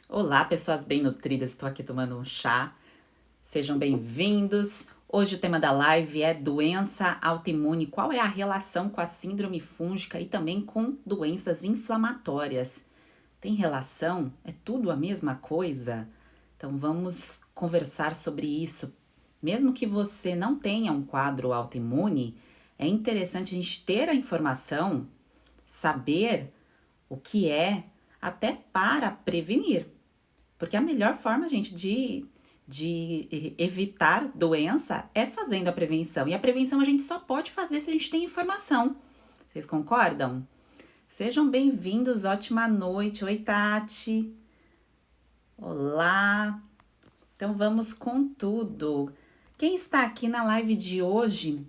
Olá, pessoas bem nutridas, estou aqui tomando um chá. Sejam bem-vindos. Hoje o tema da live é doença autoimune. Qual é a relação com a síndrome fúngica e também com doenças inflamatórias? Tem relação? É tudo a mesma coisa? Então vamos conversar sobre isso. Mesmo que você não tenha um quadro autoimune, é interessante a gente ter a informação, saber o que é, até para prevenir. Porque a melhor forma, gente, de evitar doença é fazendo a prevenção. E a prevenção a gente só pode fazer se a gente tem informação. Vocês concordam? Sejam bem-vindos, ótima noite. Oi, Tati. Olá. Então vamos com tudo. Quem está aqui na live de hoje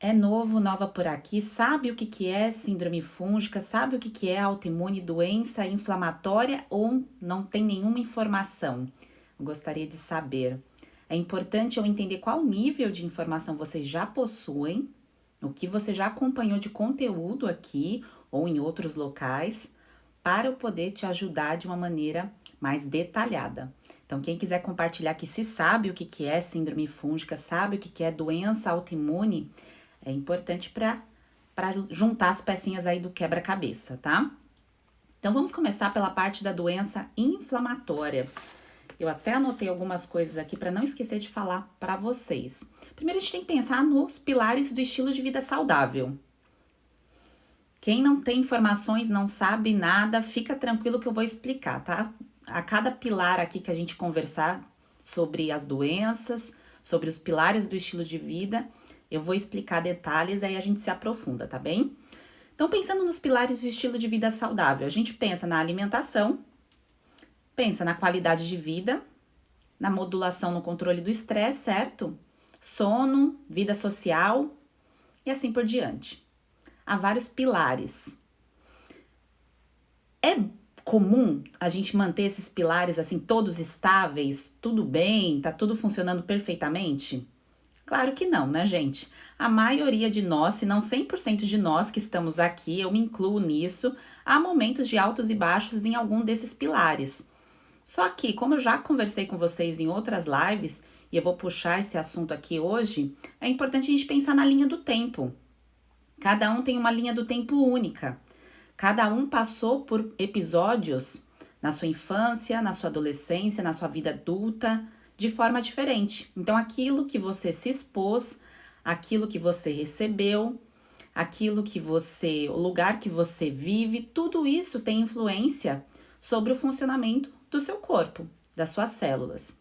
é novo, nova por aqui, sabe o que é síndrome fúngica, sabe o que é autoimune, doença inflamatória ou não tem nenhuma informação? Eu gostaria de saber. É importante eu entender qual nível de informação vocês já possuem, o que você já acompanhou de conteúdo aqui ou em outros locais, para eu poder te ajudar de uma maneira mais detalhada. Então, quem quiser compartilhar que se sabe o que é síndrome fúngica, sabe o que é doença autoimune, é importante para juntar as pecinhas aí do quebra-cabeça, tá? Então vamos começar pela parte da doença inflamatória. Eu até anotei algumas coisas aqui para não esquecer de falar para vocês. Primeiro a gente tem que pensar nos pilares do estilo de vida saudável. Quem não tem informações, não sabe nada, fica tranquilo que eu vou explicar, tá? A cada pilar aqui que a gente conversar sobre as doenças, sobre os pilares do estilo de vida, eu vou explicar detalhes, aí a gente se aprofunda, tá bem? Então, pensando nos pilares do estilo de vida saudável, a gente pensa na alimentação, pensa na qualidade de vida, na modulação no controle do estresse, certo? Sono, vida social e assim por diante. Há vários pilares. É comum a gente manter esses pilares assim todos estáveis, tudo bem, tá tudo funcionando perfeitamente? Claro que não, né, gente? A maioria de nós, se não 100% de nós que estamos aqui, eu me incluo nisso, há momentos de altos e baixos em algum desses pilares. Só que, como eu já conversei com vocês em outras lives, e eu vou puxar esse assunto aqui hoje, é importante a gente pensar na linha do tempo. Cada um tem uma linha do tempo única. Cada um passou por episódios na sua infância, na sua adolescência, na sua vida adulta, de forma diferente. Então, aquilo que você se expôs, aquilo que você recebeu, aquilo que você, o lugar que você vive, tudo isso tem influência sobre o funcionamento do seu corpo, das suas células.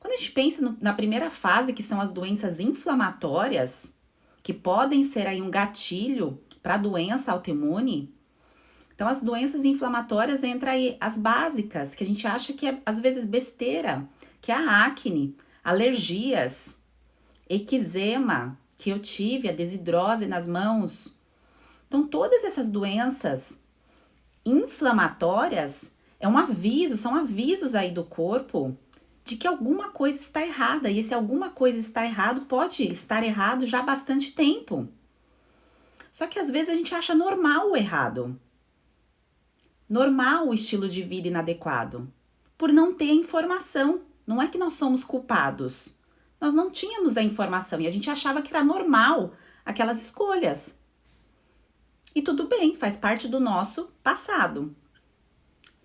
Quando a gente pensa na primeira fase, que são as doenças inflamatórias, que podem ser aí um gatilho para a doença autoimune, então, as doenças inflamatórias entram aí as básicas, que a gente acha que é às vezes besteira, que é a acne, alergias, eczema, que eu tive, a desidrose nas mãos. Então, todas essas doenças inflamatórias é um aviso, são avisos aí do corpo de que alguma coisa está errada. E esse alguma coisa está errado pode estar errado já há bastante tempo. Só que às vezes a gente acha normal o errado. Normal o estilo de vida inadequado, por não ter informação. Não é que nós somos culpados. Nós não tínhamos a informação e a gente achava que era normal aquelas escolhas. E tudo bem, faz parte do nosso passado.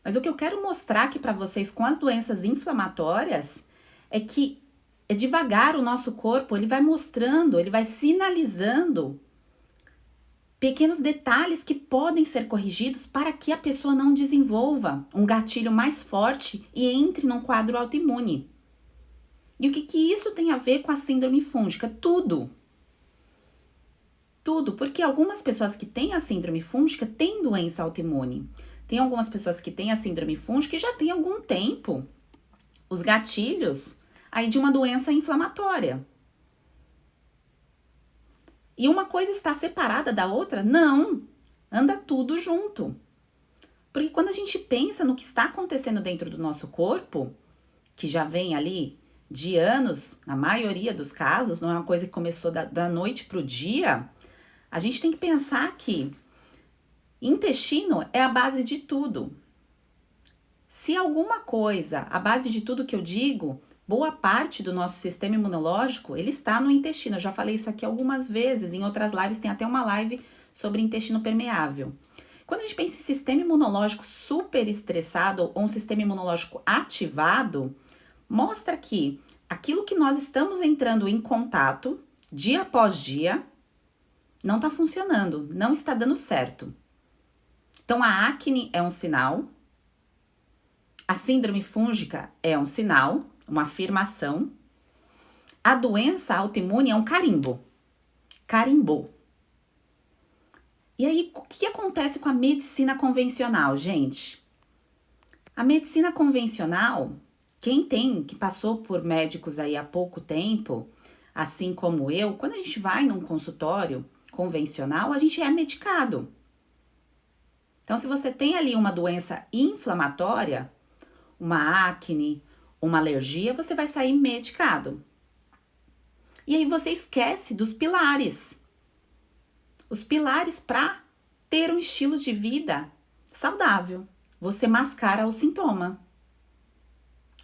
Mas o que eu quero mostrar aqui para vocês com as doenças inflamatórias é que devagar o nosso corpo, ele vai mostrando, ele vai sinalizando pequenos detalhes que podem ser corrigidos para que a pessoa não desenvolva um gatilho mais forte e entre num quadro autoimune. E o que isso tem a ver com a síndrome fúngica? Tudo. Tudo, porque algumas pessoas que têm a síndrome fúngica têm doença autoimune. Tem algumas pessoas que têm a síndrome fúngica e já tem algum tempo os gatilhos aí de uma doença inflamatória. E uma coisa está separada da outra? Não, anda tudo junto. Porque quando a gente pensa no que está acontecendo dentro do nosso corpo, que já vem ali de anos, na maioria dos casos, não é uma coisa que começou da noite para o dia, a gente tem que pensar que intestino é a base de tudo. Se alguma coisa, a base de tudo que eu digo, boa parte do nosso sistema imunológico, ele está no intestino. Eu já falei isso aqui algumas vezes, em outras lives, tem até uma live sobre intestino permeável. Quando a gente pensa em sistema imunológico super estressado ou um sistema imunológico ativado, mostra que aquilo que nós estamos entrando em contato, dia após dia, não está funcionando, não está dando certo. Então, a acne é um sinal, a síndrome fúngica é um sinal, uma afirmação, a doença autoimune é um carimbo. Carimbou. E aí, o que acontece com a medicina convencional, gente? A medicina convencional, que passou por médicos aí há pouco tempo, assim como eu, quando a gente vai num consultório convencional, a gente é medicado. Então, se você tem ali uma doença inflamatória, uma acne, uma alergia, você vai sair medicado. E aí você esquece dos pilares. Os pilares para ter um estilo de vida saudável. Você mascara o sintoma.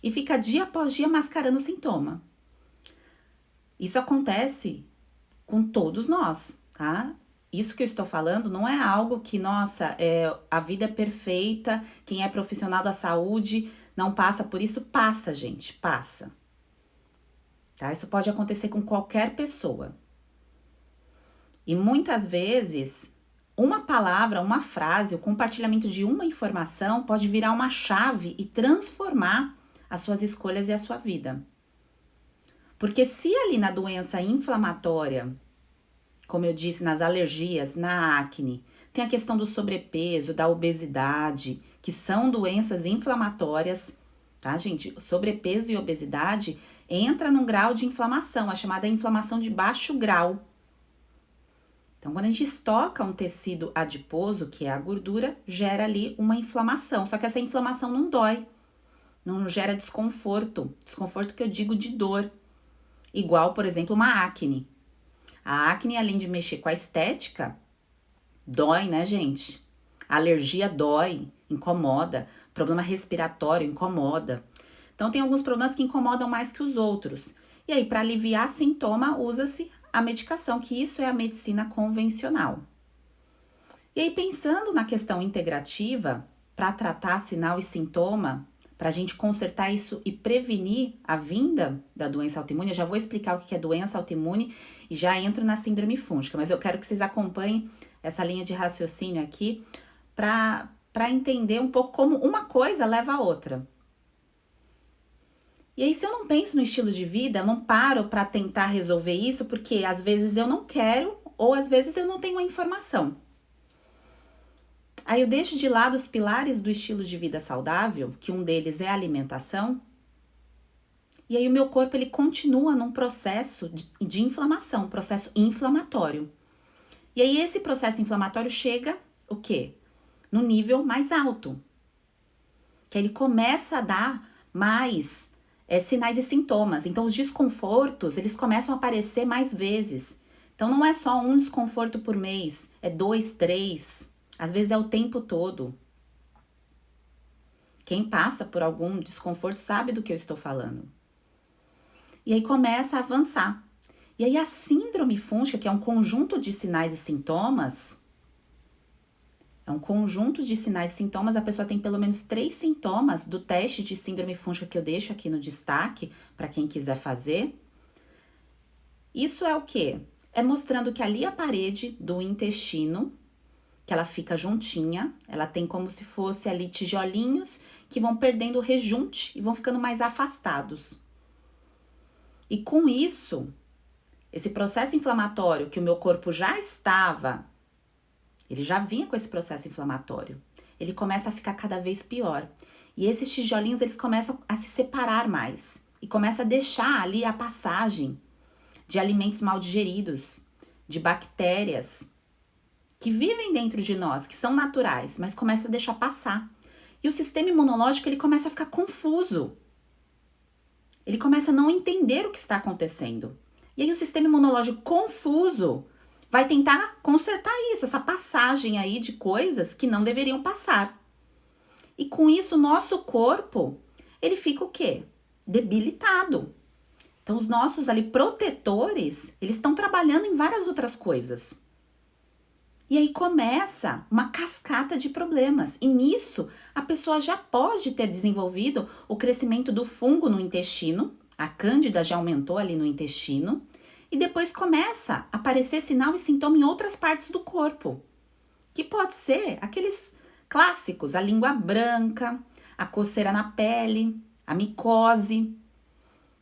E fica dia após dia mascarando o sintoma. Isso acontece com todos nós, tá? Isso que eu estou falando não é algo que, nossa, a vida é perfeita, quem é profissional da saúde não passa por isso. Passa, gente, passa. Tá? Isso pode acontecer com qualquer pessoa. E muitas vezes, uma palavra, uma frase, o compartilhamento de uma informação pode virar uma chave e transformar as suas escolhas e a sua vida. Porque se ali na doença inflamatória, como eu disse, nas alergias, na acne, tem a questão do sobrepeso, da obesidade, que são doenças inflamatórias, tá, gente? Sobrepeso e obesidade entra num grau de inflamação, a chamada inflamação de baixo grau. Então, quando a gente estoca um tecido adiposo, que é a gordura, gera ali uma inflamação. Só que essa inflamação não dói, não gera desconforto. Desconforto que eu digo de dor. Igual, por exemplo, uma acne. A acne, além de mexer com a estética, dói, né, gente? A alergia dói, incomoda. Problema respiratório incomoda. Então, tem alguns problemas que incomodam mais que os outros. E aí, para aliviar sintoma, usa-se a medicação, que isso é a medicina convencional. E aí, pensando na questão integrativa, para tratar sinal e sintoma, para a gente consertar isso e prevenir a vinda da doença autoimune, eu já vou explicar o que é doença autoimune e já entro na síndrome fúngica, mas eu quero que vocês acompanhem essa linha de raciocínio aqui para entender um pouco como uma coisa leva a outra. E aí, se eu não penso no estilo de vida, eu não paro para tentar resolver isso, porque às vezes eu não quero ou às vezes eu não tenho a informação. Aí eu deixo de lado os pilares do estilo de vida saudável, que um deles é a alimentação, e aí o meu corpo ele continua num processo de inflamação, processo inflamatório. E aí esse processo inflamatório chega, o quê? No nível mais alto. Que ele começa a dar mais sinais e sintomas. Então os desconfortos, eles começam a aparecer mais vezes. Então não é só um desconforto por mês, é 2, 3... Às vezes é o tempo todo. Quem passa por algum desconforto sabe do que eu estou falando. E aí começa a avançar. E aí a síndrome fúngica, que é um conjunto de sinais e sintomas, a pessoa tem pelo menos 3 sintomas do teste de síndrome fúngica que eu deixo aqui no destaque, para quem quiser fazer. Isso é o quê? É mostrando que ali a parede do intestino, que ela fica juntinha, ela tem como se fosse ali tijolinhos que vão perdendo o rejunte e vão ficando mais afastados. E com isso, esse processo inflamatório que o meu corpo já estava, ele já vinha com esse processo inflamatório, ele começa a ficar cada vez pior. E esses tijolinhos, eles começam a se separar mais e começa a deixar ali a passagem de alimentos mal digeridos, de bactérias, que vivem dentro de nós, que são naturais, mas começa a deixar passar. E o sistema imunológico, ele começa a ficar confuso. Ele começa a não entender o que está acontecendo. E aí o sistema imunológico confuso vai tentar consertar isso, essa passagem aí de coisas que não deveriam passar. E com isso, o nosso corpo, ele fica o quê? Debilitado. Então, os nossos ali protetores, eles estão trabalhando em várias outras coisas. E aí começa uma cascata de problemas. E nisso, a pessoa já pode ter desenvolvido o crescimento do fungo no intestino, a cândida já aumentou ali no intestino, e depois começa a aparecer sinal e sintoma em outras partes do corpo, que pode ser aqueles clássicos, a língua branca, a coceira na pele, a micose.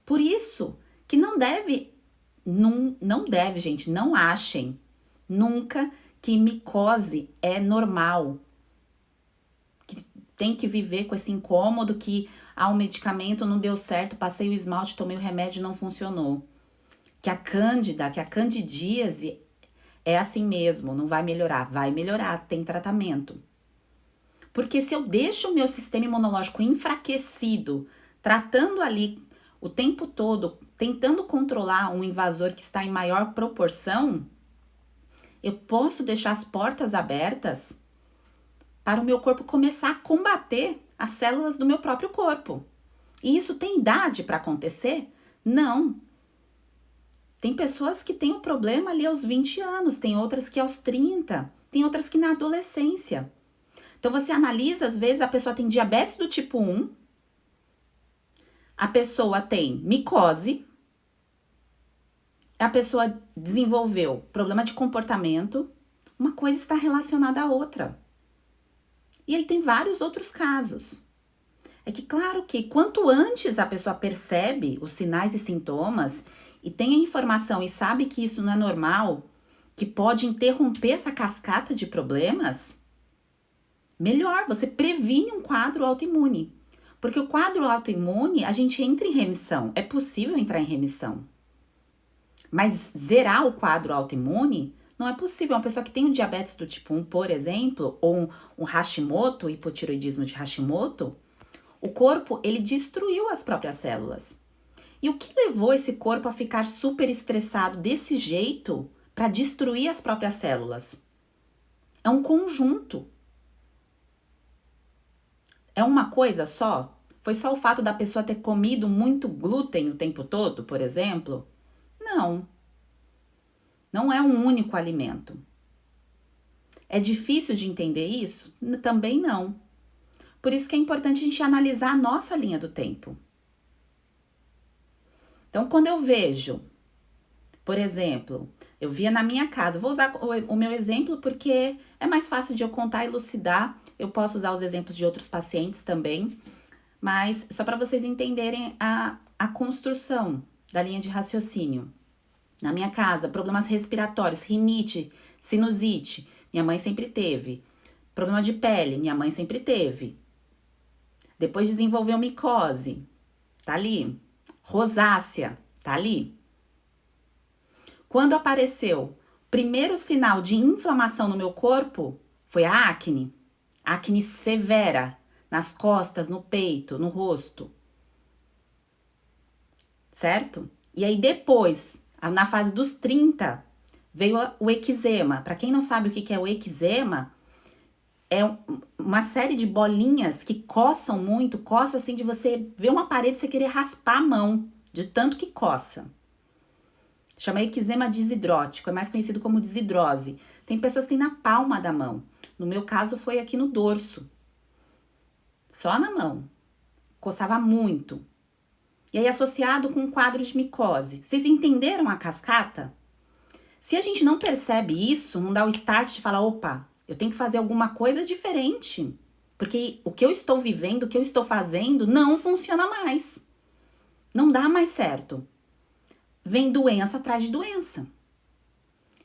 Por isso que não deve, gente, não achem nunca que micose é normal, que tem que viver com esse incômodo que o medicamento não deu certo, passei o esmalte, tomei o remédio, não funcionou. Que a cândida, que a candidíase é assim mesmo, não vai melhorar, tem tratamento. Porque se eu deixo o meu sistema imunológico enfraquecido, tratando ali o tempo todo, tentando controlar um invasor que está em maior proporção, eu posso deixar as portas abertas para o meu corpo começar a combater as células do meu próprio corpo. E isso tem idade para acontecer? Não. Tem pessoas que têm o problema ali aos 20 anos, tem outras que aos 30, tem outras que na adolescência. Então você analisa, às vezes a pessoa tem diabetes do tipo 1, a pessoa tem micose, a pessoa desenvolveu problema de comportamento, uma coisa está relacionada à outra. E aí tem vários outros casos. É que claro que quanto antes a pessoa percebe os sinais e sintomas e tem a informação e sabe que isso não é normal, que pode interromper essa cascata de problemas, melhor, você previne um quadro autoimune. Porque o quadro autoimune, a gente entra em remissão, é possível entrar em remissão. Mas zerar o quadro autoimune não é possível. Uma pessoa que tem um diabetes do tipo 1, por exemplo, ou um Hashimoto, hipotiroidismo de Hashimoto, o corpo, ele destruiu as próprias células. E o que levou esse corpo a ficar super estressado desse jeito para destruir as próprias células? É um conjunto. É uma coisa só? Foi só o fato da pessoa ter comido muito glúten o tempo todo, por exemplo? Não. Não é um único alimento. É difícil de entender isso? Também não. Por isso que é importante a gente analisar a nossa linha do tempo. Então, quando eu vejo, por exemplo, eu via na minha casa, vou usar o meu exemplo porque é mais fácil de eu contar e elucidar. Eu posso usar os exemplos de outros pacientes também, mas só para vocês entenderem a construção da linha de raciocínio. Na minha casa, problemas respiratórios, rinite, sinusite, minha mãe sempre teve. Problema de pele, minha mãe sempre teve. Depois desenvolveu micose, tá ali. Rosácea, tá ali. Quando apareceu primeiro sinal de inflamação no meu corpo, foi a acne. Acne severa, nas costas, no peito, no rosto. Certo? E aí depois, na fase dos 30, veio o eczema. Para quem não sabe o que é o eczema, é uma série de bolinhas que coçam muito, coça assim de você ver uma parede e você querer raspar a mão, de tanto que coça. Chama eczema desidrótico, é mais conhecido como desidrose. Tem pessoas que têm na palma da mão. No meu caso foi aqui no dorso. Só na mão. Coçava muito. E aí associado com um quadro de micose. Vocês entenderam a cascata? Se a gente não percebe isso, não dá o start de falar, opa, eu tenho que fazer alguma coisa diferente. Porque o que eu estou vivendo, o que eu estou fazendo, não funciona mais. Não dá mais certo. Vem doença atrás de doença.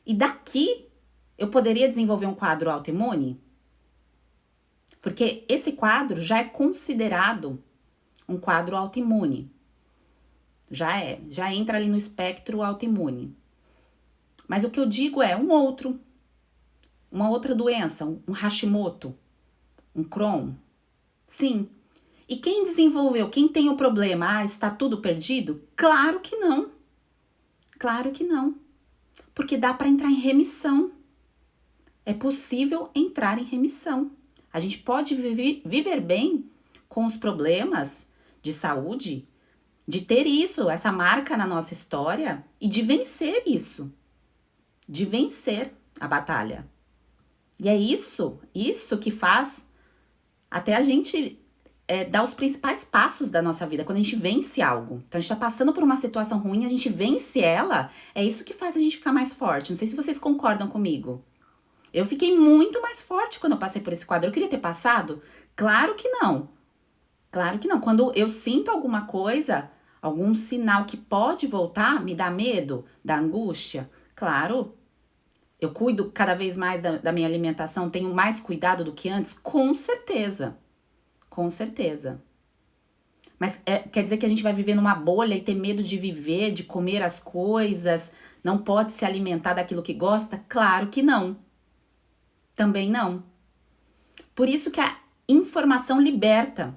E daqui, eu poderia desenvolver um quadro autoimune? Porque esse quadro já é considerado um quadro autoimune. Já entra ali no espectro autoimune. Mas o que eu digo é uma outra doença, um Hashimoto, um Crohn. Sim. E quem desenvolveu, quem tem o problema, está tudo perdido? Claro que não. Claro que não. Porque dá para entrar em remissão. É possível entrar em remissão. A gente pode viver bem com os problemas de saúde, de ter isso, essa marca na nossa história e de vencer isso, de vencer a batalha. E é isso que faz até a gente dar os principais passos da nossa vida, quando a gente vence algo. Então a gente tá passando por uma situação ruim, a gente vence ela, é isso que faz a gente ficar mais forte. Não sei se vocês concordam comigo. Eu fiquei muito mais forte quando eu passei por esse quadro. Eu queria ter passado? Claro que não. Claro que não. Quando eu sinto alguma coisa, algum sinal que pode voltar, me dá medo, dá angústia. Claro, eu cuido cada vez mais da minha alimentação, tenho mais cuidado do que antes? Com certeza. Com certeza. Mas quer dizer que a gente vai viver numa bolha e ter medo de viver, de comer as coisas, não pode se alimentar daquilo que gosta? Claro que não. Também não. Por isso que a informação liberta.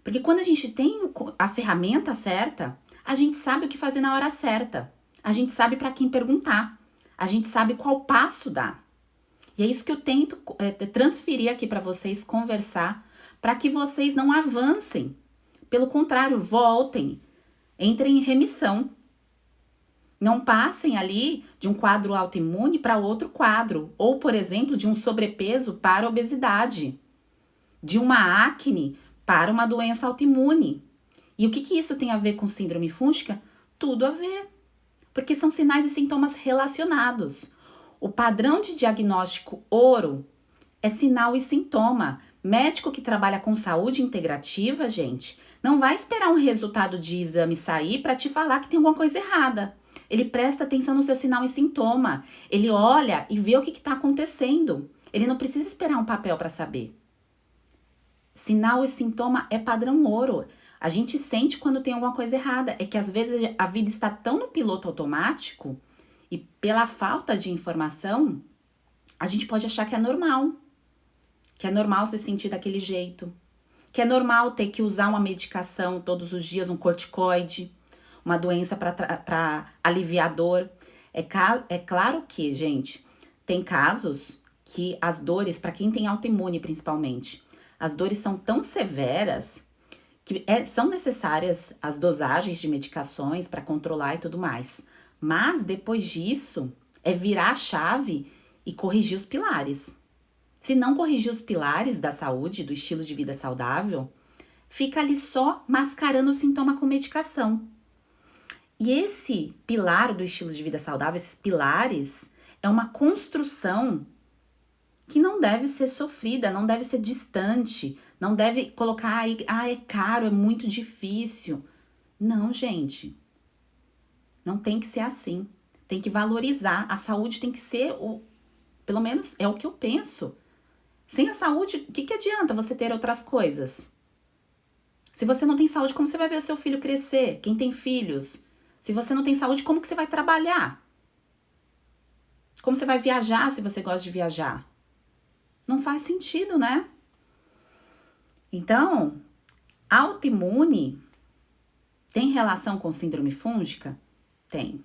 Porque quando a gente tem a ferramenta certa, a gente sabe o que fazer na hora certa. A gente sabe para quem perguntar. A gente sabe qual passo dar. E é isso que eu tento transferir aqui para vocês, conversar, para que vocês não avancem. Pelo contrário, voltem, entrem em remissão. Não passem ali de um quadro autoimune para outro quadro. Ou, por exemplo, de um sobrepeso para obesidade. De uma acne para uma doença autoimune. E o que isso tem a ver com síndrome fúngica? Tudo a ver. Porque são sinais e sintomas relacionados. O padrão de diagnóstico ouro é sinal e sintoma. Médico que trabalha com saúde integrativa, gente, não vai esperar um resultado de exame sair para te falar que tem alguma coisa errada. Ele presta atenção no seu sinal e sintoma. Ele olha e vê o que está acontecendo. Ele não precisa esperar um papel para saber. Sinal e sintoma é padrão ouro. A gente sente quando tem alguma coisa errada. É que às vezes a vida está tão no piloto automático e pela falta de informação, a gente pode achar que é normal. Que é normal se sentir daquele jeito. Que é normal ter que usar uma medicação todos os dias, um corticoide, uma doença para aliviar a dor. É claro que, gente, tem casos que as dores, para quem tem autoimune principalmente, as dores são tão severas que são necessárias as dosagens de medicações para controlar e tudo mais. Mas depois disso, é virar a chave e corrigir os pilares. Se não corrigir os pilares da saúde, do estilo de vida saudável, fica ali só mascarando o sintoma com medicação. E esse pilar do estilo de vida saudável, esses pilares, é uma construção que não deve ser sofrida, não deve ser distante, não deve colocar aí, é caro, é muito difícil. Não, gente. Não tem que ser assim. Tem que valorizar. A saúde tem que ser, pelo menos é o que eu penso. Sem a saúde, o que adianta você ter outras coisas? Se você não tem saúde, como você vai ver o seu filho crescer? Quem tem filhos? Se você não tem saúde, como que você vai trabalhar? Como você vai viajar se você gosta de viajar? Não faz sentido, né? Então, autoimune tem relação com síndrome fúngica? Tem.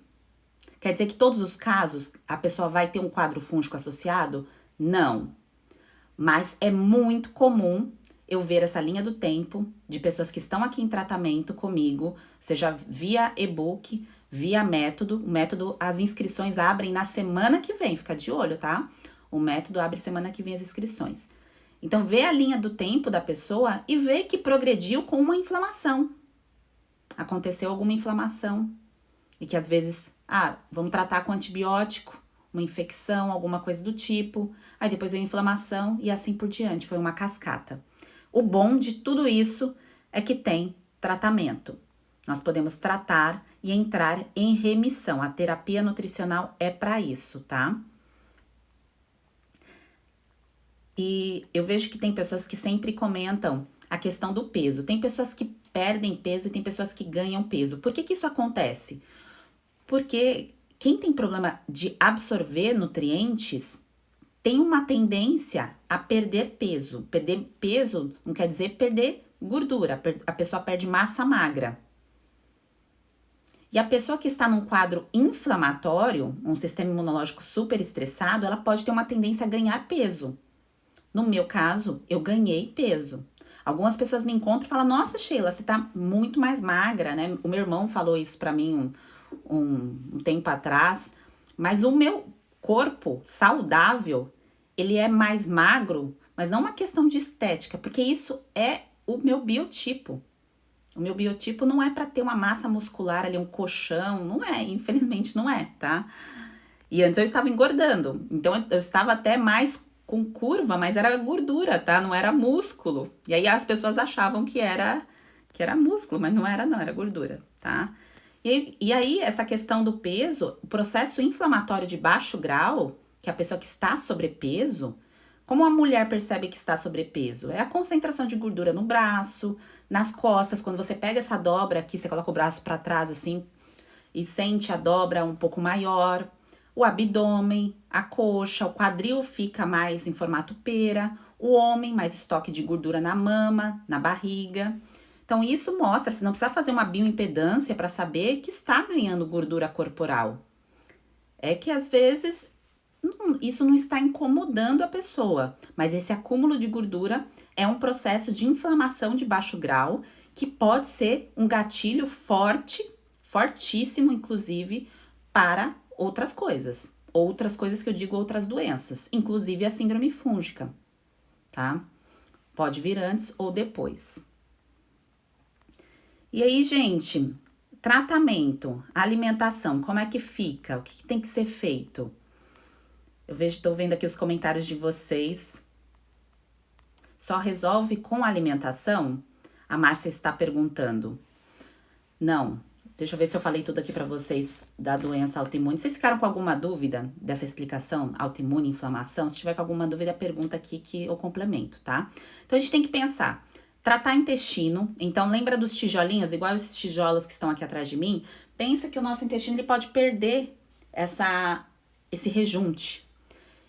Quer dizer que todos os casos a pessoa vai ter um quadro fúngico associado? Não. Mas é muito comum eu ver essa linha do tempo de pessoas que estão aqui em tratamento comigo, seja via e-book, via método. O método, as inscrições abrem na semana que vem, fica de olho, tá? O método abre semana que vem as inscrições. Então, vê a linha do tempo da pessoa e vê que progrediu com uma inflamação. Aconteceu alguma inflamação. E que às vezes, vamos tratar com antibiótico, uma infecção, alguma coisa do tipo. Aí depois veio a inflamação e assim por diante. Foi uma cascata. O bom de tudo isso é que tem tratamento. Nós podemos tratar e entrar em remissão. A terapia nutricional é para isso, tá? E eu vejo que tem pessoas que sempre comentam a questão do peso. Tem pessoas que perdem peso e tem pessoas que ganham peso. Por que isso acontece? Porque quem tem problema de absorver nutrientes tem uma tendência a perder peso. Perder peso não quer dizer perder gordura. A pessoa perde massa magra. E a pessoa que está num quadro inflamatório, um sistema imunológico super estressado, ela pode ter uma tendência a ganhar peso. No meu caso, eu ganhei peso. Algumas pessoas me encontram e falam, nossa, Sheila, você tá muito mais magra, né? O meu irmão falou isso pra mim um tempo atrás, mas o meu corpo saudável, ele é mais magro, mas não uma questão de estética, porque isso é o meu biotipo. O meu biotipo não é para ter uma massa muscular ali, um colchão, não é, infelizmente não é, tá? E antes eu estava engordando, então eu estava até mais com curva, mas era gordura, tá? Não era músculo. E aí as pessoas achavam que era músculo, mas não era não, era gordura, tá? E aí essa questão do peso, o processo inflamatório de baixo grau, que é a pessoa que está sobrepeso, como a mulher percebe que está sobrepeso? É a concentração de gordura no braço, nas costas, quando você pega essa dobra aqui, você coloca o braço para trás assim e sente a dobra um pouco maior, o abdômen, a coxa, o quadril fica mais em formato pera, o homem mais estoque de gordura na mama, na barriga. Então isso mostra, você não precisa fazer uma bioimpedância para saber que está ganhando gordura corporal. É que às vezes isso não está incomodando a pessoa, mas esse acúmulo de gordura é um processo de inflamação de baixo grau que pode ser um gatilho forte, fortíssimo, inclusive, para outras coisas. Outras coisas que eu digo, outras doenças, inclusive a síndrome fúngica, tá? Pode vir antes ou depois. E aí, gente, tratamento, alimentação, como é que fica? O que tem que ser feito? Tô vendo aqui os comentários de vocês. Só resolve com alimentação? A Márcia está perguntando. Não. Deixa eu ver se eu falei tudo aqui para vocês da doença autoimune. Vocês ficaram com alguma dúvida dessa explicação? Autoimune, inflamação? Se tiver com alguma dúvida, pergunta aqui que eu complemento, tá? Então, a gente tem que pensar. Tratar intestino. Então, lembra dos tijolinhos? Igual esses tijolos que estão aqui atrás de mim. Pensa que o nosso intestino ele pode perder esse rejunte.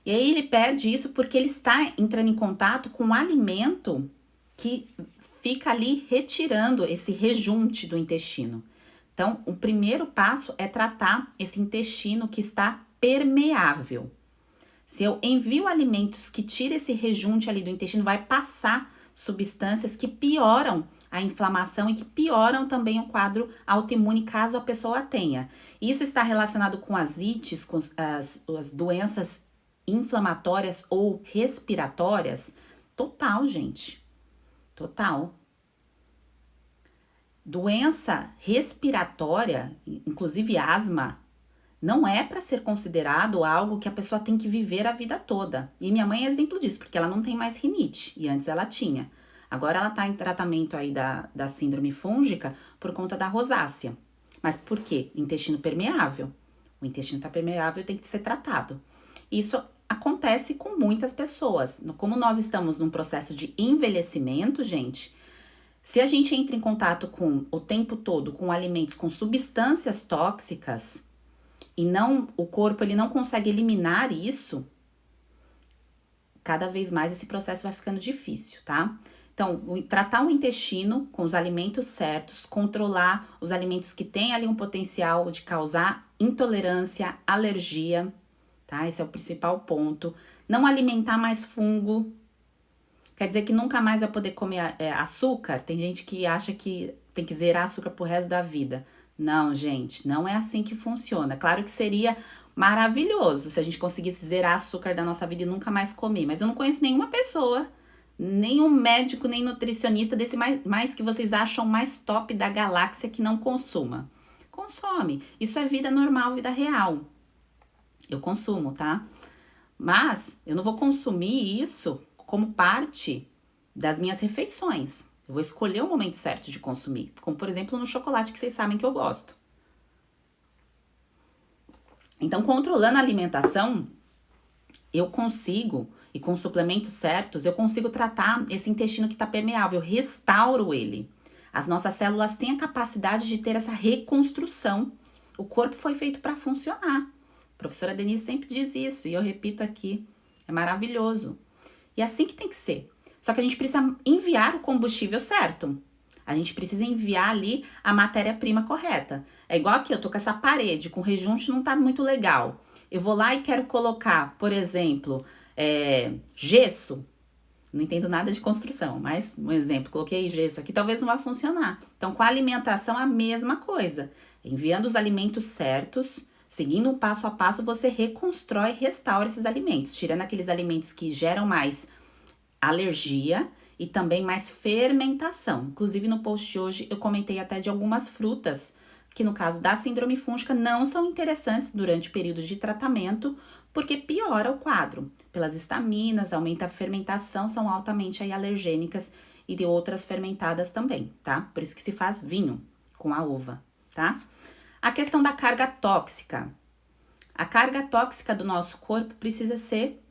E aí ele perde isso porque ele está entrando em contato com um alimento que fica ali retirando esse rejunte do intestino. Então, o primeiro passo é tratar esse intestino que está permeável. Se eu envio alimentos que tiram esse rejunte ali do intestino, vai passar substâncias que pioram a inflamação e que pioram também o quadro autoimune, caso a pessoa tenha. Isso está relacionado com as ites, com as doenças inflamatórias ou respiratórias? Total, gente. Total. Doença respiratória, inclusive asma, não é para ser considerado algo que a pessoa tem que viver a vida toda. E minha mãe é exemplo disso, porque ela não tem mais rinite, e antes ela tinha. Agora ela tá em tratamento aí da síndrome fúngica por conta da rosácea. Mas por quê? Intestino permeável. O intestino tá permeável e tem que ser tratado. Isso acontece com muitas pessoas. Como nós estamos num processo de envelhecimento, gente, se a gente entra em contato o tempo todo com alimentos com substâncias tóxicas e o corpo ele não consegue eliminar isso, cada vez mais esse processo vai ficando difícil, tá? Então, tratar o intestino com os alimentos certos, controlar os alimentos que têm ali um potencial de causar intolerância, alergia, tá? Esse é o principal ponto. Não alimentar mais fungo. Quer dizer que nunca mais vai poder comer açúcar? Tem gente que acha que tem que zerar açúcar pro resto da vida. Não, gente, não é assim que funciona. Claro que seria maravilhoso se a gente conseguisse zerar açúcar da nossa vida e nunca mais comer. Mas eu não conheço nenhuma pessoa, nenhum médico, nem nutricionista desse mais que vocês acham mais top da galáxia que não consuma. Consome. Isso é vida normal, vida real. Eu consumo, tá? Mas eu não vou consumir isso como parte das minhas refeições. Eu vou escolher o momento certo de consumir. Como, por exemplo, no chocolate que vocês sabem que eu gosto. Então, controlando a alimentação, eu consigo, e com suplementos certos, eu consigo tratar esse intestino que está permeável. Eu restauro ele. As nossas células têm a capacidade de ter essa reconstrução. O corpo foi feito para funcionar. A professora Denise sempre diz isso, e eu repito aqui. É maravilhoso. E é assim que tem que ser. Só que a gente precisa enviar o combustível certo. A gente precisa enviar ali a matéria-prima correta. É igual aqui, eu tô com essa parede, com rejunte não tá muito legal. Eu vou lá e quero colocar, por exemplo, gesso. Não entendo nada de construção, mas um exemplo, coloquei gesso aqui, talvez não vá funcionar. Então, com a alimentação, a mesma coisa. Enviando os alimentos certos, seguindo um passo a passo, você reconstrói e restaura esses alimentos, tirando aqueles alimentos que geram mais alergia e também mais fermentação. Inclusive, no post de hoje, eu comentei até de algumas frutas que no caso da síndrome fúngica não são interessantes durante o período de tratamento, porque piora o quadro. Pelas estaminas, aumenta a fermentação, são altamente aí alergênicas e de outras fermentadas também, tá? Por isso que se faz vinho com a uva, tá? A questão da carga tóxica. A carga tóxica do nosso corpo precisa ser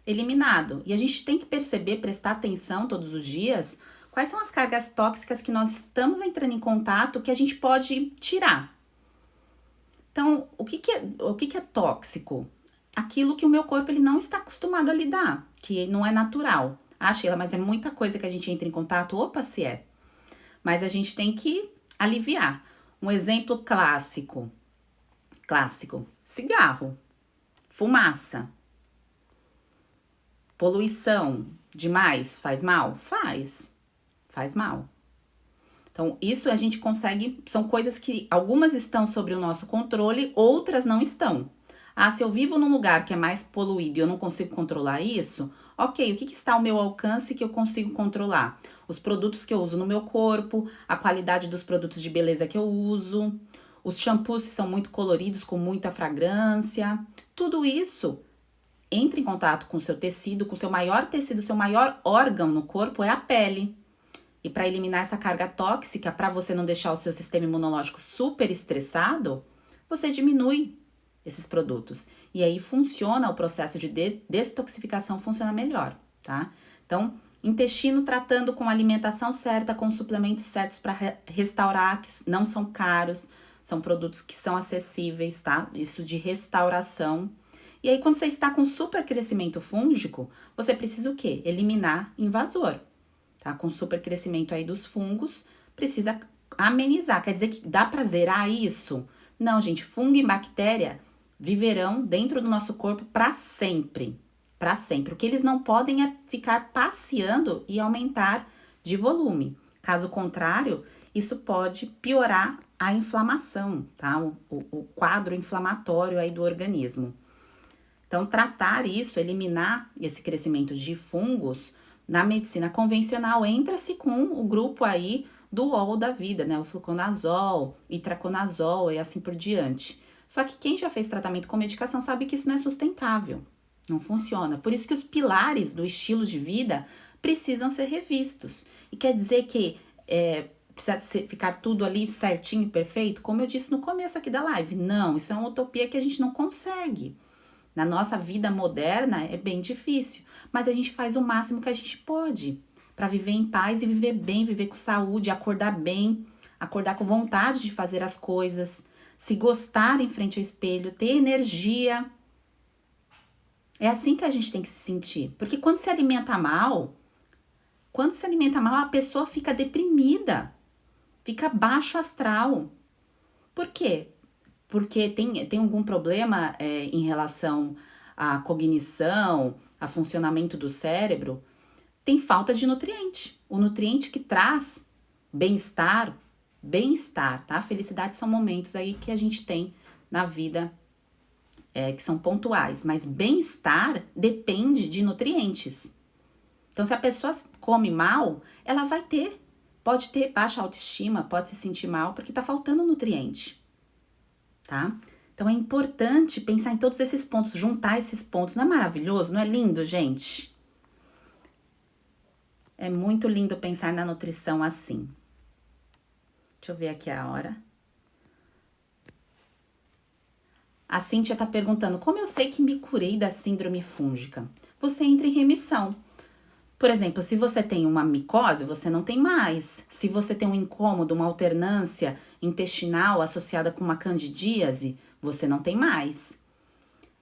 eliminado. E a gente tem que perceber, prestar atenção todos os dias, quais são as cargas tóxicas que nós estamos entrando em contato que a gente pode tirar. Então, o que é tóxico? Aquilo que o meu corpo ele não está acostumado a lidar, que não é natural. Ah, Sheila, mas é muita coisa que a gente entra em contato? Opa, se é. Mas a gente tem que aliviar. Um exemplo clássico, cigarro, fumaça, poluição demais faz mal? Faz mal. Então, isso a gente consegue, são coisas que algumas estão sobre o nosso controle, outras não estão. Ah, se eu vivo num lugar que é mais poluído e eu não consigo controlar isso, ok, o que está ao meu alcance que eu consigo controlar? Os produtos que eu uso no meu corpo, a qualidade dos produtos de beleza que eu uso, os shampoos que são muito coloridos, com muita fragrância, tudo isso entra em contato com o seu tecido, com o seu maior tecido, seu maior órgão no corpo é a pele. E para eliminar essa carga tóxica, para você não deixar o seu sistema imunológico super estressado, você diminui esses produtos. E aí funciona o processo de detoxificação, funciona melhor, tá? Então, intestino tratando com a alimentação certa, com os suplementos certos para restaurar, que não são caros, são produtos que são acessíveis, tá? Isso de restauração. E aí, quando você está com super crescimento fúngico, você precisa o quê? Eliminar invasor. Tá? Com super crescimento aí dos fungos, precisa amenizar. Quer dizer que dá pra zerar isso? Não, gente, fungo e bactéria viverão dentro do nosso corpo para sempre. Para sempre. O que eles não podem é ficar passeando e aumentar de volume. Caso contrário, isso pode piorar a inflamação, tá? O quadro inflamatório aí do organismo. Então, tratar isso, eliminar esse crescimento de fungos, na medicina convencional, entra-se com o grupo aí do UOL da vida, né? O fluconazol, itraconazol e assim por diante. Só que quem já fez tratamento com medicação sabe que isso não é sustentável, não funciona. Por isso que os pilares do estilo de vida precisam ser revistos. E quer dizer que precisa ficar tudo ali certinho e perfeito? Como eu disse no começo aqui da live, não, isso é uma utopia que a gente não consegue. Na nossa vida moderna é bem difícil, mas a gente faz o máximo que a gente pode para viver em paz e viver bem, viver com saúde, acordar bem, acordar com vontade de fazer as coisas, se gostar em frente ao espelho, ter energia. É assim que a gente tem que se sentir, porque quando se alimenta mal, a pessoa fica deprimida, fica baixo astral. Por quê? Porque tem algum problema em relação à cognição, a funcionamento do cérebro, tem falta de nutriente. O nutriente que traz bem-estar, tá? Felicidade são momentos aí que a gente tem na vida que são pontuais, mas bem-estar depende de nutrientes. Então, se a pessoa come mal, ela pode ter baixa autoestima, pode se sentir mal, porque tá faltando nutriente. Tá? Então é importante pensar em todos esses pontos, juntar esses pontos. Não é maravilhoso? Não é lindo, gente? É muito lindo pensar na nutrição assim. Deixa eu ver aqui a hora. A Cíntia tá perguntando, como eu sei que me curei da síndrome fúngica? Você entra em remissão. Por exemplo, se você tem uma micose, você não tem mais. Se você tem um incômodo, uma alternância intestinal associada com uma candidíase, você não tem mais.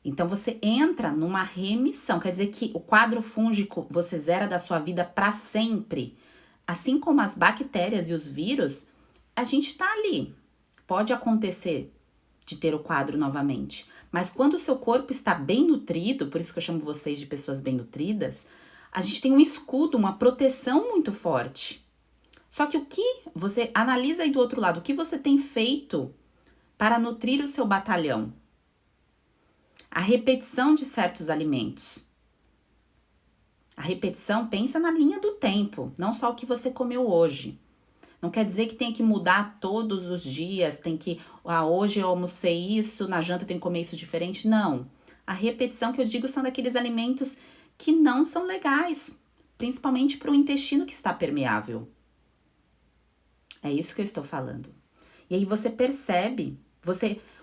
Então, você entra numa remissão. Quer dizer que o quadro fúngico você zera da sua vida para sempre. Assim como as bactérias e os vírus, a gente tá ali. Pode acontecer de ter o quadro novamente. Mas quando o seu corpo está bem nutrido, por isso que eu chamo vocês de pessoas bem nutridas, a gente tem um escudo, uma proteção muito forte. Só que o que você analisa aí do outro lado, o que você tem feito para nutrir o seu batalhão? A repetição de certos alimentos. A repetição, pensa na linha do tempo, não só o que você comeu hoje. Não quer dizer que tem que mudar todos os dias, tem que, hoje eu almocei isso, na janta eu tenho que comer isso diferente. Não. A repetição que eu digo são daqueles alimentos que não são legais, principalmente para o intestino que está permeável. É isso que eu estou falando. E aí você percebe,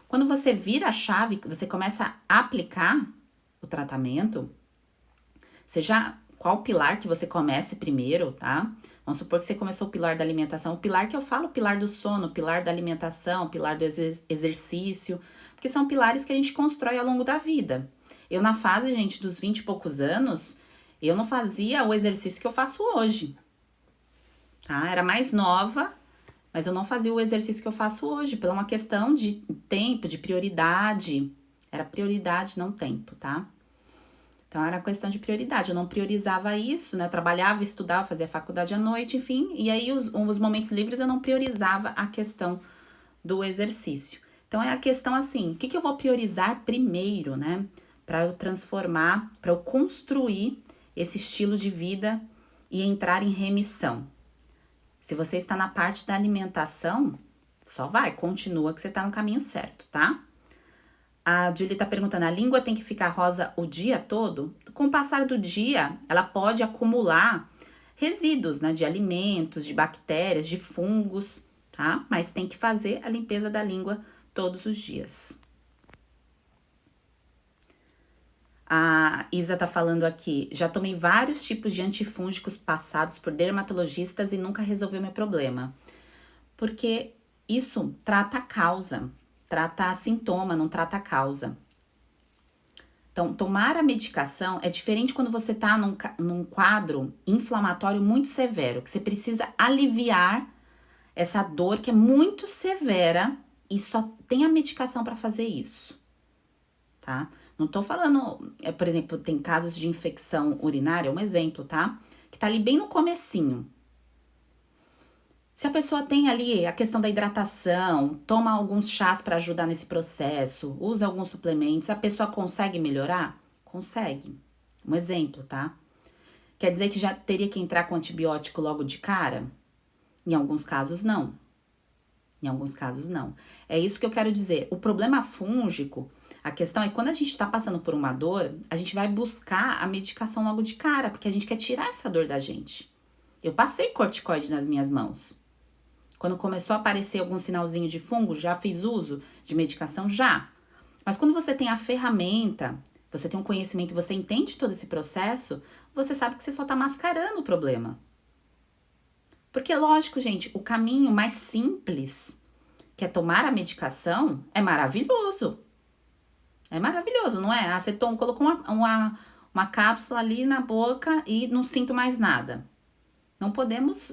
quando você vira a chave, você começa a aplicar o tratamento, qual pilar que você comece primeiro, tá? Vamos supor que você começou o pilar da alimentação. O pilar que eu falo, o pilar do sono, o pilar da alimentação, o pilar do exercício, porque são pilares que a gente constrói ao longo da vida. Eu, na fase, gente, dos 20 e poucos anos, eu não fazia o exercício que eu faço hoje, tá? Era mais nova, mas eu não fazia o exercício que eu faço hoje, pela uma questão de tempo, de prioridade. Era prioridade, não tempo, tá? Então, era questão de prioridade. Eu não priorizava isso, né? Eu trabalhava, estudava, fazia faculdade à noite, enfim. E aí, os momentos livres, eu não priorizava a questão do exercício. Então, é a questão assim, o que eu vou priorizar primeiro, né? Para eu transformar, para eu construir esse estilo de vida e entrar em remissão. Se você está na parte da alimentação, só vai, continua que você está no caminho certo, tá? A Julie está perguntando, a língua tem que ficar rosa o dia todo? Com o passar do dia, ela pode acumular resíduos, né, de alimentos, de bactérias, de fungos, tá? Mas tem que fazer a limpeza da língua todos os dias. A Isa tá falando aqui, já tomei vários tipos de antifúngicos passados por dermatologistas e nunca resolveu meu problema. Porque isso trata a causa, trata sintoma, não trata a causa. Então, tomar a medicação é diferente quando você tá num quadro inflamatório muito severo, que você precisa aliviar essa dor que é muito severa e só tem a medicação para fazer isso, tá? Não tô falando, por exemplo, tem casos de infecção urinária, um exemplo, tá? Que tá ali bem no comecinho. Se a pessoa tem ali a questão da hidratação, toma alguns chás para ajudar nesse processo, usa alguns suplementos, a pessoa consegue melhorar? Consegue. Um exemplo, tá? Quer dizer que já teria que entrar com antibiótico logo de cara? Em alguns casos, não. Em alguns casos, não. É isso que eu quero dizer. O problema fúngico, a questão é que quando a gente tá passando por uma dor, a gente vai buscar a medicação logo de cara, porque a gente quer tirar essa dor da gente. Eu passei corticoide nas minhas mãos. Quando começou a aparecer algum sinalzinho de fungo, já fiz uso de medicação? Já. Mas quando você tem a ferramenta, você tem um conhecimento, você entende todo esse processo, você sabe que você só tá mascarando o problema. Porque, lógico, gente, o caminho mais simples, que é tomar a medicação, é maravilhoso. É maravilhoso, não é? Ah, você colocou uma cápsula ali na boca e não sinto mais nada. Não podemos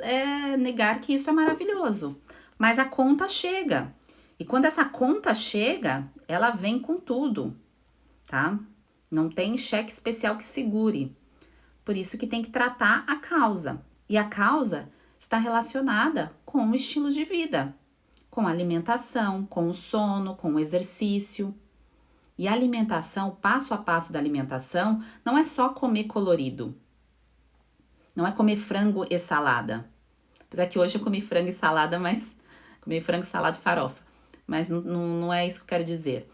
negar que isso é maravilhoso. Mas a conta chega. E quando essa conta chega, ela vem com tudo, tá? Não tem cheque especial que segure. Por isso que tem que tratar a causa. E a causa está relacionada com o estilo de vida, com a alimentação, com o sono, com o exercício. E a alimentação, o passo a passo da alimentação, não é só comer colorido. Não é comer frango e salada. Apesar que hoje eu comi frango e salada, mas... Comi frango, salada e farofa. Mas não é isso que eu quero dizer.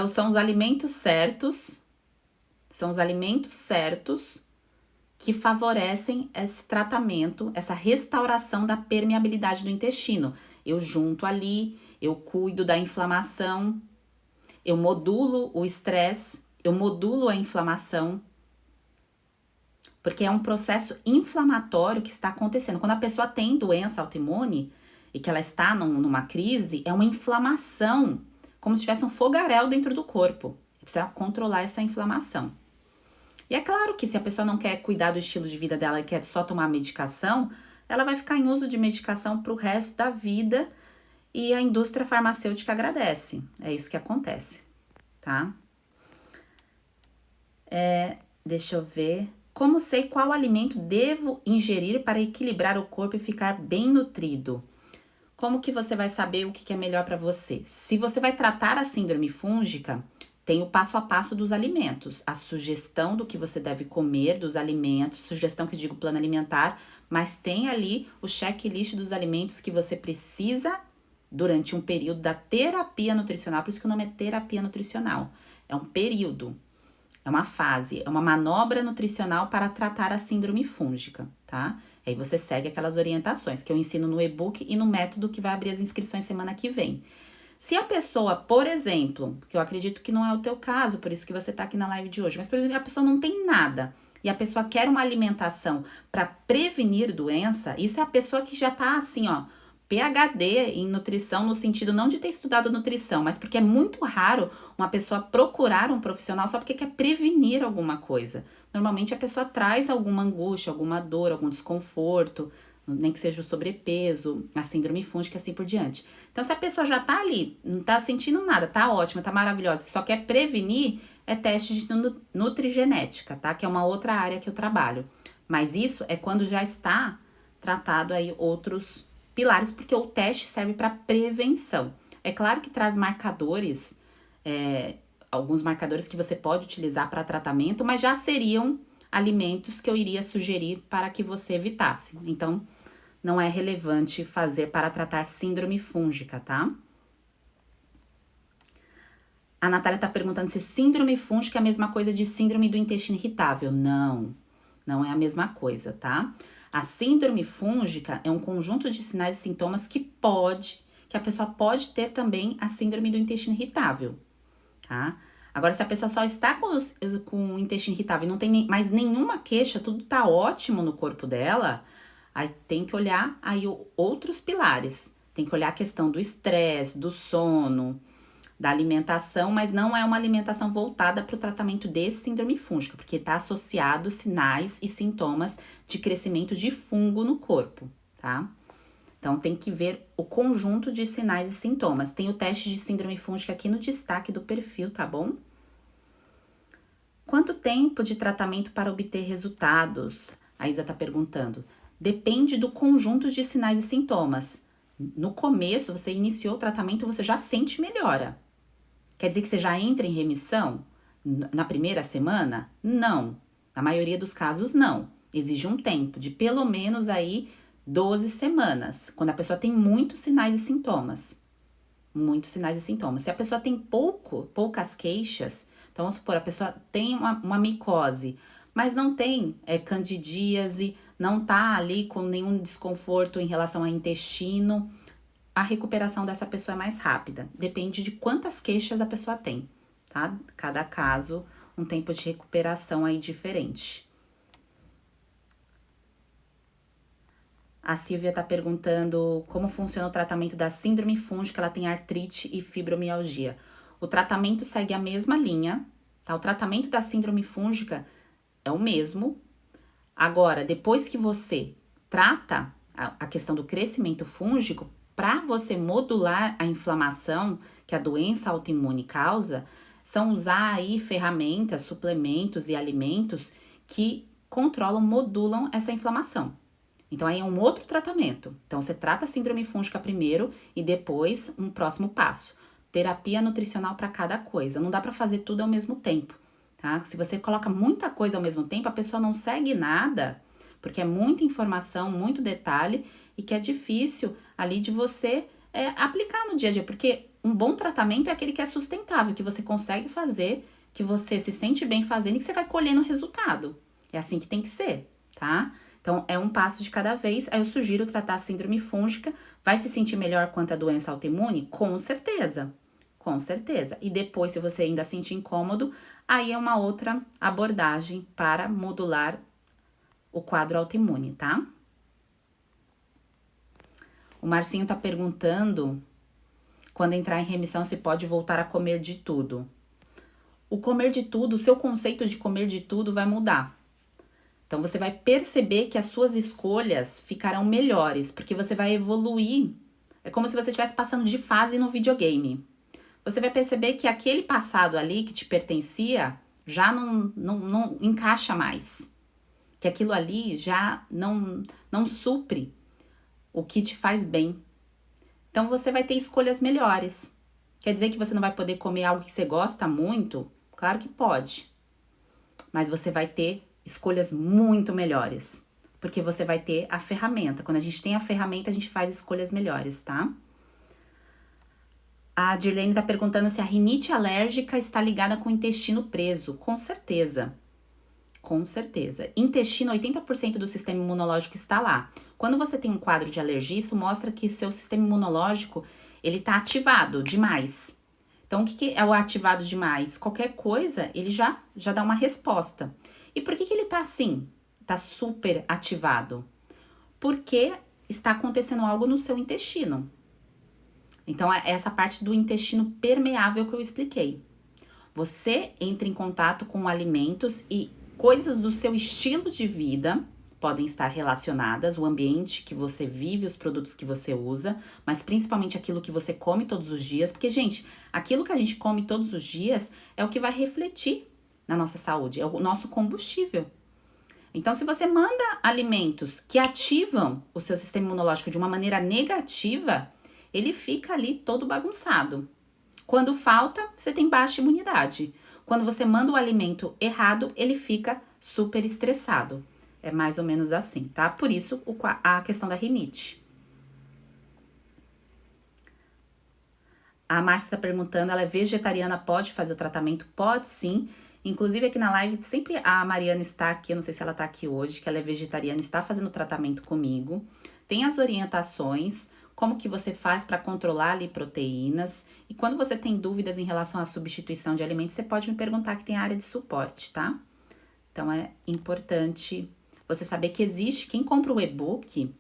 São os alimentos certos. São os alimentos certos que favorecem esse tratamento, essa restauração da permeabilidade do intestino. Eu junto ali, eu cuido da inflamação, eu modulo o estresse, eu modulo a inflamação. Porque é um processo inflamatório que está acontecendo. Quando a pessoa tem doença autoimune e que ela está numa crise, é uma inflamação, como se tivesse um fogaréu dentro do corpo. Precisa controlar essa inflamação. E é claro que se a pessoa não quer cuidar do estilo de vida dela e quer só tomar medicação, ela vai ficar em uso de medicação para o resto da vida e a indústria farmacêutica agradece. É isso que acontece, tá? Deixa eu ver... Como sei qual alimento devo ingerir para equilibrar o corpo e ficar bem nutrido? Como que você vai saber o que é melhor para você? Se você vai tratar a síndrome fúngica, tem o passo a passo dos alimentos, a sugestão do que você deve comer dos alimentos, sugestão que digo plano alimentar, mas tem ali o checklist dos alimentos que você precisa durante um período da terapia nutricional, por isso que o nome é terapia nutricional. É um período, é uma fase, é uma manobra nutricional para tratar a síndrome fúngica, tá? Aí você segue aquelas orientações que eu ensino no e-book e no método que vai abrir as inscrições semana que vem. Se a pessoa, por exemplo, que eu acredito que não é o teu caso, por isso que você tá aqui na live de hoje, mas por exemplo, a pessoa não tem nada e a pessoa quer uma alimentação para prevenir doença, isso é a pessoa que já tá assim, ó, PhD em nutrição, no sentido não de ter estudado nutrição, mas porque é muito raro uma pessoa procurar um profissional só porque quer prevenir alguma coisa. Normalmente a pessoa traz alguma angústia, alguma dor, algum desconforto, nem que seja o sobrepeso, a síndrome fúngica e assim por diante. Então, se a pessoa já tá ali, não tá sentindo nada, tá ótima, tá maravilhosa, só quer prevenir, é teste de nutrigenética, tá? Que é uma outra área que eu trabalho. Mas isso é quando já está tratado aí outros pilares, porque o teste serve para prevenção. É claro que traz marcadores, alguns marcadores que você pode utilizar para tratamento, mas já seriam alimentos que eu iria sugerir para que você evitasse. Então, não é relevante fazer para tratar síndrome fúngica, tá? A Natália tá perguntando se síndrome fúngica é a mesma coisa de síndrome do intestino irritável. Não, não é a mesma coisa, tá? A síndrome fúngica é um conjunto de sinais e sintomas que a pessoa pode ter também a síndrome do intestino irritável, tá? Agora, se a pessoa só está com o intestino irritável e não tem mais nenhuma queixa, tudo tá ótimo no corpo dela, aí tem que olhar aí outros pilares. Tem que olhar a questão do estresse, do sono, da alimentação, mas não é uma alimentação voltada para o tratamento de síndrome fúngica, porque está associado sinais e sintomas de crescimento de fungo no corpo, tá? Então, tem que ver o conjunto de sinais e sintomas. Tem o teste de síndrome fúngica aqui no destaque do perfil, tá bom? Quanto tempo de tratamento para obter resultados? A Isa tá perguntando. Depende do conjunto de sinais e sintomas. No começo, você iniciou o tratamento, você já sente melhora. Quer dizer que você já entra em remissão na primeira semana? Não. Na maioria dos casos, não. Exige um tempo de pelo menos aí 12 semanas, quando a pessoa tem muitos sinais e sintomas. Muitos sinais e sintomas. Se a pessoa tem poucas queixas, então vamos supor, a pessoa tem uma micose, mas não tem candidíase, não tá ali com nenhum desconforto em relação ao intestino, a recuperação dessa pessoa é mais rápida. Depende de quantas queixas a pessoa tem, tá? Cada caso, um tempo de recuperação aí diferente. A Silvia tá perguntando como funciona o tratamento da síndrome fúngica, ela tem artrite e fibromialgia. O tratamento segue a mesma linha, tá? O tratamento da síndrome fúngica é o mesmo. Agora, depois que você trata a questão do crescimento fúngico, para você modular a inflamação que a doença autoimune causa, são usar aí ferramentas, suplementos e alimentos que controlam, modulam essa inflamação. Então, aí é um outro tratamento. Então, você trata a síndrome fúngica primeiro e depois um próximo passo. Terapia nutricional para cada coisa. Não dá para fazer tudo ao mesmo tempo, tá? Se você coloca muita coisa ao mesmo tempo, a pessoa não segue nada, porque é muita informação, muito detalhe e que é difícil ali de você aplicar no dia a dia, porque um bom tratamento é aquele que é sustentável, que você consegue fazer, que você se sente bem fazendo e que você vai colhendo o resultado. É assim que tem que ser, tá? Então, é um passo de cada vez. Aí eu sugiro tratar a síndrome fúngica. Vai se sentir melhor quanto a doença autoimune? Com certeza. Com certeza. E depois, se você ainda sentir incômodo, aí é uma outra abordagem para modular o quadro autoimune, tá? O Marcinho tá perguntando, quando entrar em remissão, se pode voltar a comer de tudo. O comer de tudo, o seu conceito de comer de tudo vai mudar. Então, você vai perceber que as suas escolhas ficarão melhores, porque você vai evoluir. É como se você estivesse passando de fase no videogame. Você vai perceber que aquele passado ali que te pertencia já não encaixa mais. que aquilo ali já não supre o que te faz bem. Então você vai ter escolhas melhores. Quer dizer que você não vai poder comer algo que você gosta muito? Claro que pode. Mas você vai ter escolhas muito melhores. Porque você vai ter a ferramenta. Quando a gente tem a ferramenta, a gente faz escolhas melhores, tá? A Dirlene tá perguntando se a rinite alérgica está ligada com o intestino preso. Com certeza. Com certeza. Intestino, 80% do sistema imunológico está lá. Quando você tem um quadro de alergia, isso mostra que seu sistema imunológico, ele tá ativado demais. Então, o que é o ativado demais? Qualquer coisa, ele já dá uma resposta. E por que ele tá assim? Tá super ativado? Porque está acontecendo algo no seu intestino. Então, é essa parte do intestino permeável que eu expliquei. Você entra em contato com alimentos e coisas do seu estilo de vida podem estar relacionadas, o ambiente que você vive, os produtos que você usa, mas principalmente aquilo que você come todos os dias, porque, gente, aquilo que a gente come todos os dias é o que vai refletir na nossa saúde, é o nosso combustível. Então, se você manda alimentos que ativam o seu sistema imunológico de uma maneira negativa, ele fica ali todo bagunçado. Quando falta, você tem baixa imunidade. Quando você manda o alimento errado, ele fica super estressado. É mais ou menos assim, tá? Por isso, a questão da rinite. A Márcia tá perguntando, ela é vegetariana, pode fazer o tratamento? Pode sim. Inclusive aqui na live, sempre a Mariana está aqui, eu não sei se ela tá aqui hoje, que ela é vegetariana, está fazendo o tratamento comigo. Tem as orientações, como que você faz para controlar ali proteínas. E quando você tem dúvidas em relação à substituição de alimentos, você pode me perguntar, que tem a área de suporte, tá? Então é importante você saber que existe, quem compra o e-book,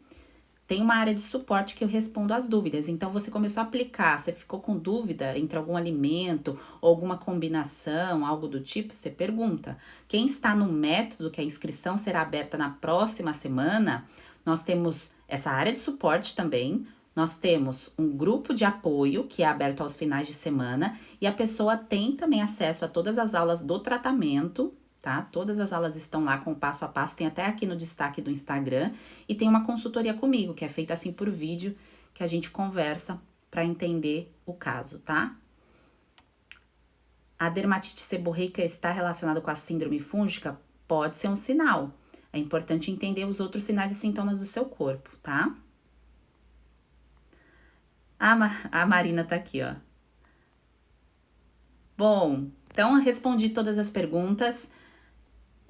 tem uma área de suporte que eu respondo as dúvidas. Então, você começou a aplicar, você ficou com dúvida entre algum alimento ou alguma combinação, algo do tipo, você pergunta. Quem está no método, que a inscrição será aberta na próxima semana, nós temos essa área de suporte também, nós temos um grupo de apoio, que é aberto aos finais de semana, e a pessoa tem também acesso a todas as aulas do tratamento, tá? Todas as aulas estão lá com o passo a passo, tem até aqui no destaque do Instagram, e tem uma consultoria comigo, que é feita assim por vídeo, que a gente conversa para entender o caso, tá? A dermatite seborreica está relacionada com a síndrome fúngica? Pode ser um sinal. É importante entender os outros sinais e sintomas do seu corpo, tá? A Marina tá aqui, ó. Bom, então eu respondi todas as perguntas.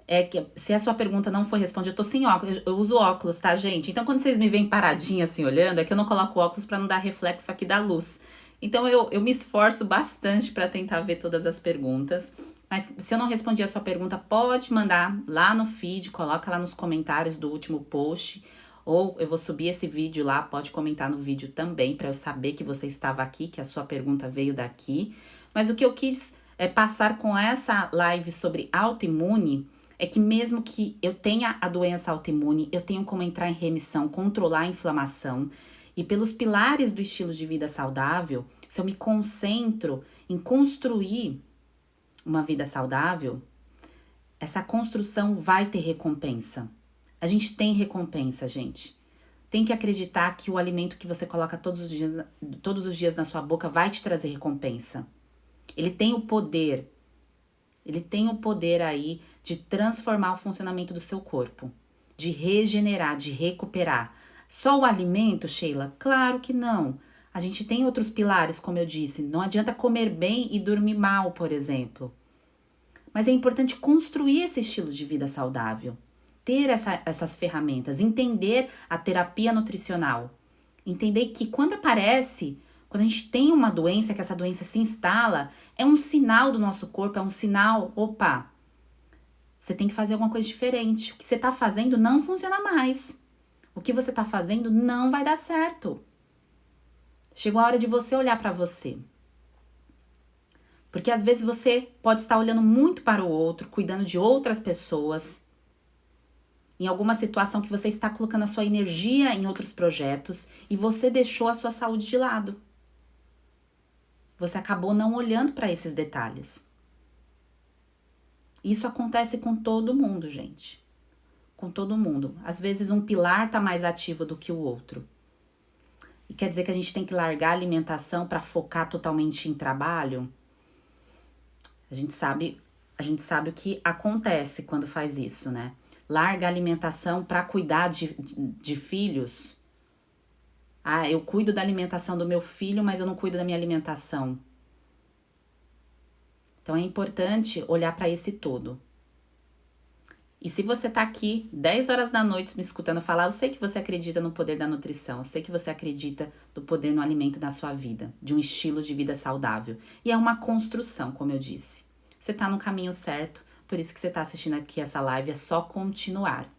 É que se a sua pergunta não foi respondida, eu tô sem óculos, eu uso óculos, tá, gente? Então, quando vocês me veem paradinha assim, olhando, é que eu não coloco óculos para não dar reflexo aqui da luz. Então, eu me esforço bastante para tentar ver todas as perguntas. Mas se eu não respondi a sua pergunta, pode mandar lá no feed, coloca lá nos comentários do último post. Ou eu vou subir esse vídeo lá, pode comentar no vídeo também, para eu saber que você estava aqui, que a sua pergunta veio daqui. Mas o que eu quis passar com essa live sobre autoimune é que mesmo que eu tenha a doença autoimune, eu tenho como entrar em remissão, controlar a inflamação. E pelos pilares do estilo de vida saudável, se eu me concentro em construir uma vida saudável, essa construção vai ter recompensa. A gente tem recompensa, gente. Tem que acreditar que o alimento que você coloca todos os dias na sua boca vai te trazer recompensa. Ele tem o poder aí de transformar o funcionamento do seu corpo, de regenerar, de recuperar. Só o alimento, Sheila? Claro que não. A gente tem outros pilares, como eu disse. Não adianta comer bem e dormir mal, por exemplo. Mas é importante construir esse estilo de vida saudável. Ter essas ferramentas, entender a terapia nutricional. Entender que quando a gente tem uma doença, que essa doença se instala, é um sinal do nosso corpo, é um sinal, opa, você tem que fazer alguma coisa diferente. O que você está fazendo não funciona mais. O que você está fazendo não vai dar certo. Chegou a hora de você olhar para você. Porque às vezes você pode estar olhando muito para o outro, cuidando de outras pessoas, em alguma situação que você está colocando a sua energia em outros projetos e você deixou a sua saúde de lado. Você acabou não olhando para esses detalhes. Isso acontece com todo mundo, gente. com todo mundo. Às vezes um pilar tá mais ativo do que o outro. E quer dizer que a gente tem que largar a alimentação para focar totalmente em trabalho? A gente sabe o que acontece quando faz isso, né? Larga a alimentação para cuidar de filhos. Ah, eu cuido da alimentação do meu filho, mas eu não cuido da minha alimentação. Então é importante olhar para esse todo. E se você tá aqui 10 horas da noite me escutando falar, eu sei que você acredita no poder da nutrição, eu sei que você acredita do poder no alimento na sua vida, de um estilo de vida saudável. E é uma construção, como eu disse. Você tá no caminho certo, por isso que você tá assistindo aqui essa live, é só continuar.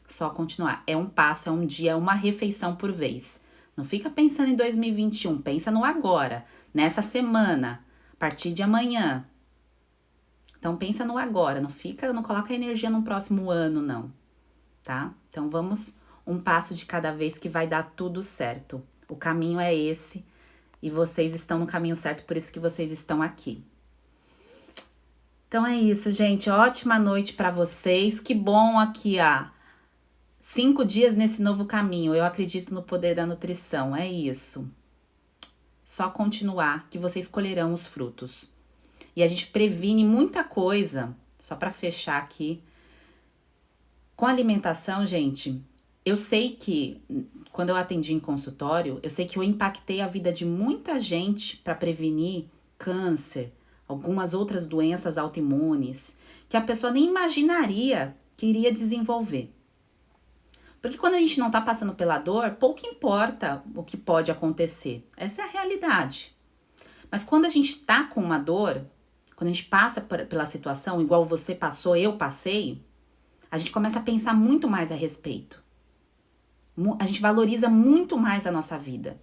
Só continuar. É um passo, é um dia, é uma refeição por vez. Não fica pensando em 2021, pensa no agora, nessa semana, a partir de amanhã. Então pensa no agora, não coloca energia no próximo ano, não, tá? Então vamos um passo de cada vez que vai dar tudo certo. O caminho é esse e vocês estão no caminho certo, por isso que vocês estão aqui. Então é isso, gente. Ótima noite para vocês. Que bom aqui, 5 dias nesse novo caminho. Eu acredito no poder da nutrição, é isso. Só continuar que vocês colherão os frutos. E a gente previne muita coisa, só para fechar aqui. Com a alimentação, gente, eu sei que, quando eu atendi em consultório, eu sei que eu impactei a vida de muita gente para prevenir câncer, algumas outras doenças autoimunes, que a pessoa nem imaginaria que iria desenvolver. Porque quando a gente não tá passando pela dor, pouco importa o que pode acontecer. Essa é a realidade. Mas quando a gente tá com uma dor, quando a gente passa pela situação, igual você passou, eu passei, a gente começa a pensar muito mais a respeito. A gente valoriza muito mais a nossa vida.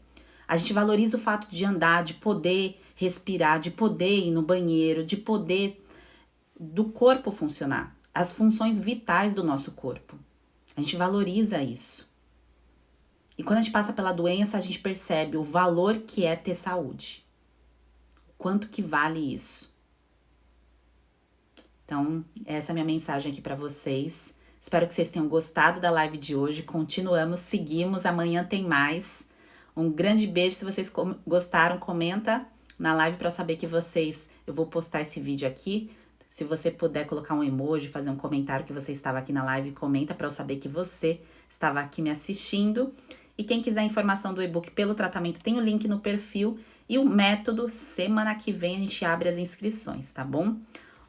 A gente valoriza o fato de andar, de poder respirar, de poder ir no banheiro, de poder do corpo funcionar. As funções vitais do nosso corpo. A gente valoriza isso. E quando a gente passa pela doença, a gente percebe o valor que é ter saúde. Quanto que vale isso? Então, essa é a minha mensagem aqui para vocês. Espero que vocês tenham gostado da live de hoje. Continuamos, seguimos. Amanhã tem mais. Um grande beijo. Se vocês gostaram, comenta na live para eu saber que vocês... Eu vou postar esse vídeo aqui. Se você puder colocar um emoji, fazer um comentário que você estava aqui na live, comenta para eu saber que você estava aqui me assistindo. E quem quiser informação do e-book pelo tratamento, tem o link no perfil. E o método, semana que vem a gente abre as inscrições, tá bom?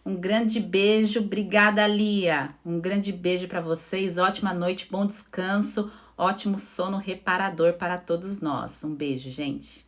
Um grande beijo, obrigada, Lia. Um grande beijo para vocês, ótima noite, bom descanso, ótimo sono reparador para todos nós. Um beijo, gente.